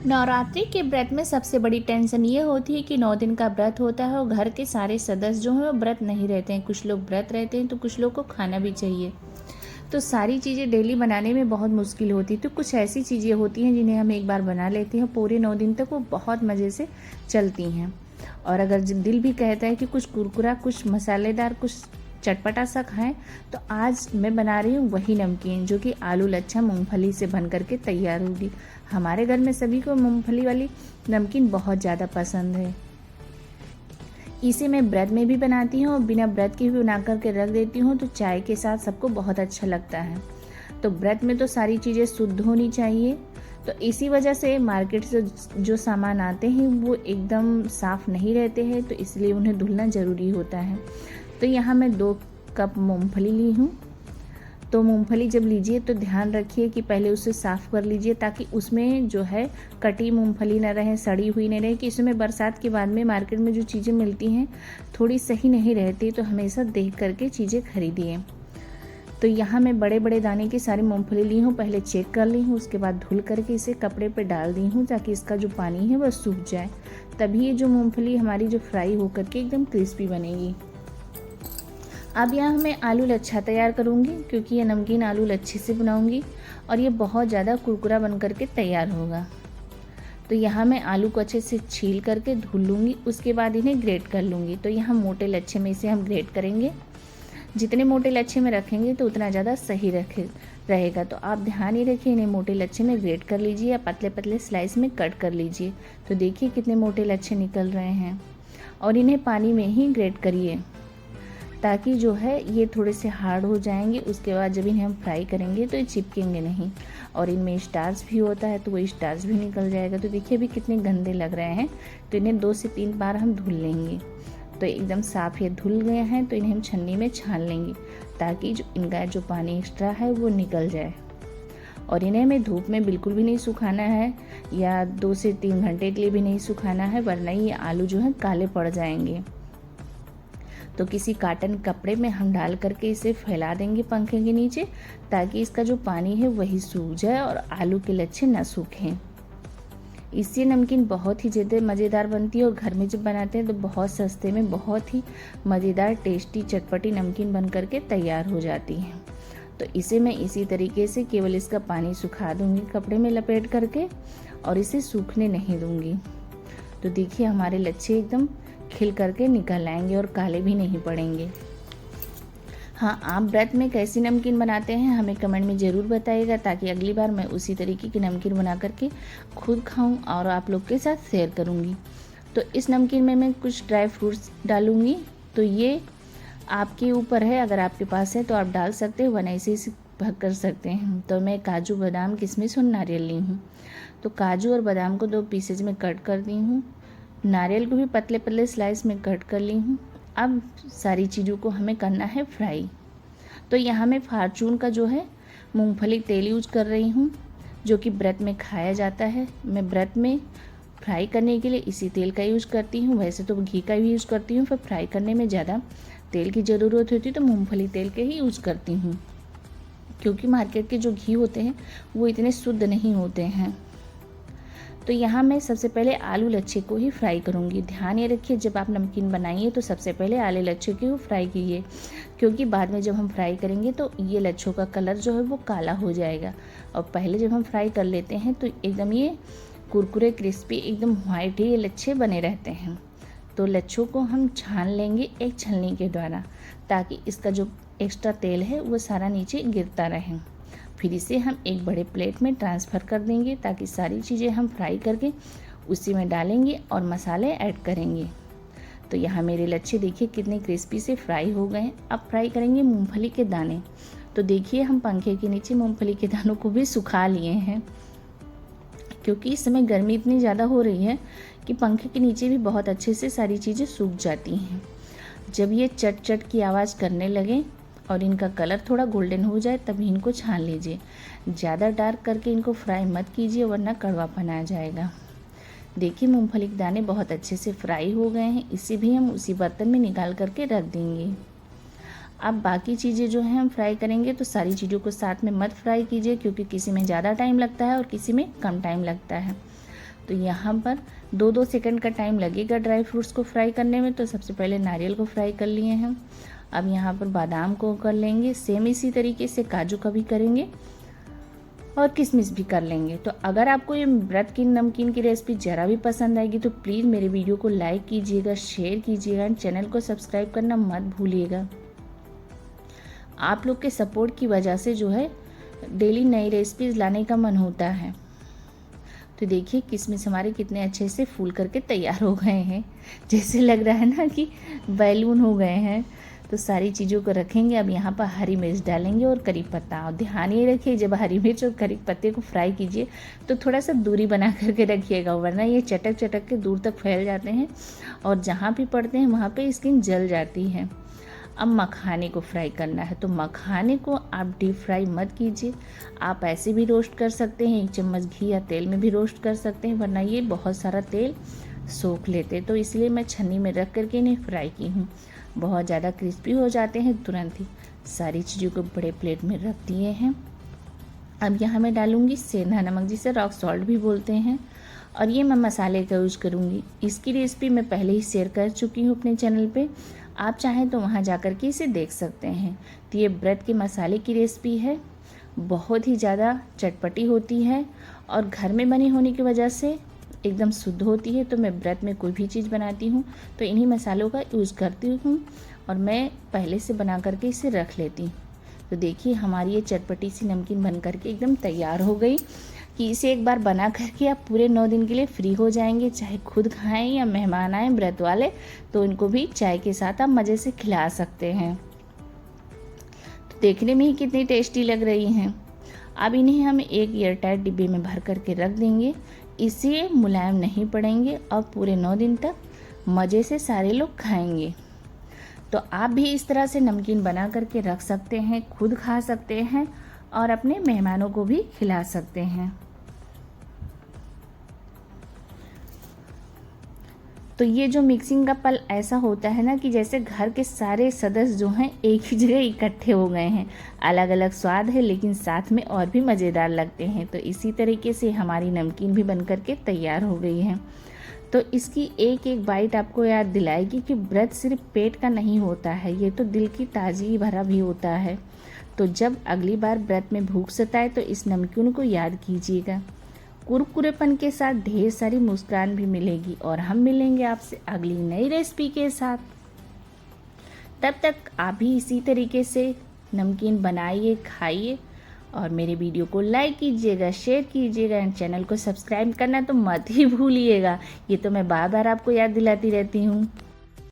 नवरात्रि के व्रत में सबसे बड़ी टेंशन ये होती है कि 9 दिन का व्रत होता है और घर के सारे सदस्य जो हैं वो व्रत नहीं रहते हैं। कुछ लोग व्रत रहते हैं तो कुछ लोग को खाना भी चाहिए। तो सारी चीज़ें डेली बनाने में बहुत मुश्किल होती है। तो कुछ ऐसी चीज़ें होती हैं जिन्हें हम एक बार बना लेते हैं, पूरे 9 दिन तक वो बहुत मज़े से चलती हैं। और अगर दिल भी कहता है कि कुछ कुरकुरा, कुछ मसालेदार, कुछ चटपटा सा खाएं, तो आज मैं बना रही हूँ वही नमकीन जो कि आलू लच्छा मूंगफली से बन करके तैयार होगी। हमारे घर में सभी को मूंगफली वाली नमकीन बहुत ज़्यादा पसंद है। इसे मैं ब्रेड में भी बनाती हूँ और बिना ब्रेड के भी बना करके रख देती हूँ, तो चाय के साथ सबको बहुत अच्छा लगता है। तो ब्रेड में तो सारी चीज़ें शुद्ध होनी चाहिए, तो इसी वजह से मार्केट से जो सामान आते हैं वो एकदम साफ़ नहीं रहते हैं, तो इसलिए उन्हें धुलना ज़रूरी होता है। तो यहाँ मैं 2 कप मूंगफली ली हूँ। तो मूंगफली जब लीजिए तो ध्यान रखिए कि पहले उसे साफ़ कर लीजिए, ताकि उसमें जो है कटी मूंगफली ना रहे, सड़ी हुई नहीं रहे। कि इसमें बरसात के बाद में मार्केट में जो चीज़ें मिलती हैं थोड़ी सही नहीं रहती, तो हमेशा देख करके चीज़ें खरीदिए। तो यहाँ मैं बड़े बड़े दाने की सारी मूंगफली ली हूँ, पहले चेक कर ली हूँ, उसके बाद धुल करके इसे कपड़े पे डाल दी हूँ ताकि इसका जो पानी है वह सूख जाए। तभी ये जो मूंगफली हमारी जो फ्राई होकर के एकदम क्रिस्पी बनेगी। अब यहाँ मैं आलू लच्छा तैयार करूँगी, क्योंकि ये नमकीन आलू लच्छे से बनाऊँगी और ये बहुत ज़्यादा कुरकुरा बन करके तैयार होगा। तो यहाँ मैं आलू को अच्छे से छील करके धुल लूँगी, उसके बाद इन्हें ग्रेट कर लूँगी। तो यहाँ मोटे लच्छे में इसे हम ग्रेट करेंगे। जितने मोटे लच्छे में रखेंगे तो उतना ज़्यादा सही रहेगा। तो आप ध्यान ही रखिए, इन्हें मोटे लच्छे में ग्रेट कर लीजिए या पतले पतले स्लाइस में कट कर लीजिए। तो देखिए कितने मोटे लच्छे निकल रहे हैं। और इन्हें पानी में ही ग्रेट करिए, ताकि जो है ये थोड़े से हार्ड हो जाएंगे। उसके बाद जब इन्हें हम फ्राई करेंगे तो ये चिपकेंगे नहीं, और इनमें स्टार्च भी होता है तो वो स्टार्च भी निकल जाएगा। तो देखिए अभी कितने गंदे लग रहे हैं। तो इन्हें 2 से 3 बार हम धुल लेंगे। तो एकदम साफ़ ये धुल गए हैं, तो इन्हें हम छन्नी में छान लेंगे, ताकि जो इनका जो पानी एक्स्ट्रा है वो निकल जाए। और इन्हें हमें धूप में बिल्कुल भी नहीं सुखाना है, या 2 से 3 घंटे के लिए भी नहीं सुखाना है, वरना ये आलू जो है काले पड़ जाएंगे। तो किसी कॉटन कपड़े में हम डाल करके इसे फैला देंगे पंखे के नीचे, ताकि इसका जो पानी है वही सूख जाए और आलू के लच्छे ना सूखें। इससे नमकीन बहुत ही ज़्यादा मज़ेदार बनती है, और घर में जब बनाते हैं तो बहुत सस्ते में बहुत ही मज़ेदार टेस्टी चटपटी नमकीन बन करके तैयार हो जाती है। तो इसे मैं इसी तरीके से केवल इसका पानी सुखा दूंगी कपड़े में लपेट करके, और इसे सूखने नहीं दूंगी। तो देखिए हमारे लच्छे एकदम खिल करके निकल आएंगे और काले भी नहीं पड़ेंगे। हाँ, आप व्रत में कैसी नमकीन बनाते हैं हमें कमेंट में ज़रूर बताइएगा, ताकि अगली बार मैं उसी तरीके की नमकीन बना करके खुद खाऊं और आप लोग के साथ शेयर करूंगी। तो इस नमकीन में मैं कुछ ड्राई फ्रूट्स डालूंगी। तो ये आपके ऊपर है, अगर आपके पास है तो आप डाल सकते हो, वरना इसे कर सकते हैं। तो मैं काजू, बादाम, किशमिश और नारियल ली हूँ। तो काजू और बादाम को 2 पीसेज में कट कर दी हूँ। नारियल को भी पतले पतले स्लाइस में कट कर ली हूँ। अब सारी चीज़ों को हमें करना है फ्राई। तो यहाँ मैं फार्चून का जो है मूंगफली तेल यूज कर रही हूँ, जो कि व्रत में खाया जाता है। मैं व्रत में फ्राई करने के लिए इसी तेल का यूज़ करती हूँ। वैसे तो घी का भी यूज़ करती हूँ, फिर फ्राई करने में ज़्यादा तेल की ज़रूरत होती है तो मूँगफली तेल के ही यूज़ करती हूँ, क्योंकि मार्केट के जो घी होते हैं वो इतने शुद्ध नहीं होते हैं। तो यहाँ मैं सबसे पहले आलू लच्छे को ही फ्राई करूँगी। ध्यान ये रखिए, जब आप नमकीन बनाइए तो सबसे पहले आलू लच्छे को फ्राई कीजिए, क्योंकि बाद में जब हम फ्राई करेंगे तो ये लच्छों का कलर जो है वो काला हो जाएगा। और पहले जब हम फ्राई कर लेते हैं तो एकदम ये कुरकुरे क्रिस्पी एकदम वाइट ही ये लच्छे बने रहते हैं। तो लच्छों को हम छान लेंगे एक छलनी के द्वारा, ताकि इसका जो एक्स्ट्रा तेल है वो सारा नीचे गिरता रहे। फिर इसे हम एक बड़े प्लेट में ट्रांसफ़र कर देंगे, ताकि सारी चीज़ें हम फ्राई करके उसी में डालेंगे और मसाले ऐड करेंगे। तो यहाँ मेरे लच्छे देखिए कितने क्रिस्पी से फ्राई हो गए हैं। अब फ्राई करेंगे मूंगफली के दाने। तो देखिए हम पंखे के नीचे मूंगफली के दानों को भी सुखा लिए हैं, क्योंकि इस समय गर्मी इतनी ज़्यादा हो रही है कि पंखे के नीचे भी बहुत अच्छे से सारी चीज़ें सूख जाती हैं। जब ये चट चट की आवाज़ करने लगे और इनका कलर थोड़ा गोल्डन हो जाए तभी इनको छान लीजिए। ज़्यादा डार्क करके इनको फ्राई मत कीजिए, वरना कड़वापन आ जाएगा। देखिए मूंगफली के दाने बहुत अच्छे से फ्राई हो गए हैं। इसे भी हम उसी बर्तन में निकाल करके रख देंगे। अब बाकी चीज़ें जो हैं हम फ्राई करेंगे, तो सारी चीज़ों को साथ में मत फ्राई कीजिए, क्योंकि किसी में ज़्यादा टाइम लगता है और किसी में कम टाइम लगता है। तो यहाँ पर 2-2 सेकंड का टाइम लगेगा ड्राई फ्रूट्स को फ्राई करने में। तो सबसे पहले नारियल को फ्राई कर लिए हैं। अब यहाँ पर बादाम को कर लेंगे, सेम इसी तरीके से काजू का भी करेंगे और किशमिश भी कर लेंगे। तो अगर आपको ये व्रत की नमकीन की रेसिपी ज़रा भी पसंद आएगी तो प्लीज़ मेरे वीडियो को लाइक कीजिएगा, शेयर कीजिएगा एंड चैनल को सब्सक्राइब करना मत भूलिएगा। आप लोग के सपोर्ट की वजह से जो है डेली नई रेसिपीज़ लाने का मन होता है। तो देखिए किशमिश हमारे कितने अच्छे से फूल करके तैयार हो गए हैं, जैसे लग रहा है ना कि बैलून हो गए हैं। तो सारी चीज़ों को रखेंगे। अब यहाँ पर हरी मिर्च डालेंगे और करी पत्ता। और ध्यान ये रखिए जब हरी मिर्च और करी पत्ते को फ्राई कीजिए तो थोड़ा सा दूरी बना करके रखिएगा, वरना ये चटक चटक के दूर तक फैल जाते हैं और जहाँ भी पड़ते हैं वहाँ पे स्किन जल जाती है। अब मखाने को फ्राई करना है। तो मखाने को आप डीप फ्राई मत कीजिए, आप ऐसे भी रोस्ट कर सकते हैं, 1 चम्मच घी या तेल में भी रोस्ट कर सकते हैं, वरना ये बहुत सारा तेल सोख लेते। तो इसलिए मैं छन्नी में रख करके इन्हें फ्राई की हूँ। बहुत ज़्यादा क्रिस्पी हो जाते हैं तुरंत ही। सारी चीज़ों को बड़े प्लेट में रख दिए हैं। अब यहाँ मैं डालूँगी सेंधा नमक, जिसे रॉक सॉल्ट भी बोलते हैं, और ये मैं मसाले का यूज़ करूँगी। इसकी रेसिपी मैं पहले ही शेयर कर चुकी हूँ अपने चैनल पे, आप चाहें तो वहाँ जा कर के इसे देख सकते हैं। तो ये व्रत के मसाले की रेसिपी है, बहुत ही ज़्यादा चटपटी होती है और घर में बनी होने की वजह से एकदम शुद्ध होती है। तो मैं व्रत में कोई भी चीज़ बनाती हूँ तो इन्हीं मसालों का यूज़ करती हूँ और मैं पहले से बना करके इसे रख लेती हूँ। तो देखिए हमारी ये चटपटी सी नमकीन बन करके एकदम तैयार हो गई कि इसे एक बार बना करके आप पूरे 9 दिन के लिए फ्री हो जाएंगे। चाहे खुद खाएं या मेहमान आएँ व्रत वाले, तो इनको भी चाय के साथ आप मज़े से खिला सकते हैं। तो देखने में ही कितनी टेस्टी लग रही हैं। अब इन्हें हम एक एयरटाइट डिब्बे में भर करके रख देंगे। इससे मुलायम नहीं पड़ेंगे और पूरे 9 दिन तक मज़े से सारे लोग खाएंगे। तो आप भी इस तरह से नमकीन बना करके रख सकते हैं, खुद खा सकते हैं और अपने मेहमानों को भी खिला सकते हैं। तो ये जो मिक्सिंग का पल ऐसा होता है ना कि जैसे घर के सारे सदस्य जो हैं एक ही जगह इकट्ठे हो गए हैं। अलग अलग स्वाद है लेकिन साथ में और भी मज़ेदार लगते हैं। तो इसी तरीके से हमारी नमकीन भी बन करके तैयार हो गई है। तो इसकी एक एक बाइट आपको याद दिलाएगी कि व्रत सिर्फ पेट का नहीं होता है, ये तो दिल की ताजगी भरा भी होता है। तो जब अगली बार व्रत में भूख सताए तो इस नमकीन को याद कीजिएगा। कुरकुरेपन के साथ ढेर सारी मुस्कान भी मिलेगी और हम मिलेंगे आपसे अगली नई रेसिपी के साथ। तब तक आप भी इसी तरीके से नमकीन बनाइए, खाइए और मेरे वीडियो को लाइक कीजिएगा, शेयर कीजिएगा एंड चैनल को सब्सक्राइब करना तो मत ही भूलिएगा। ये तो मैं बार बार आपको याद दिलाती रहती हूँ।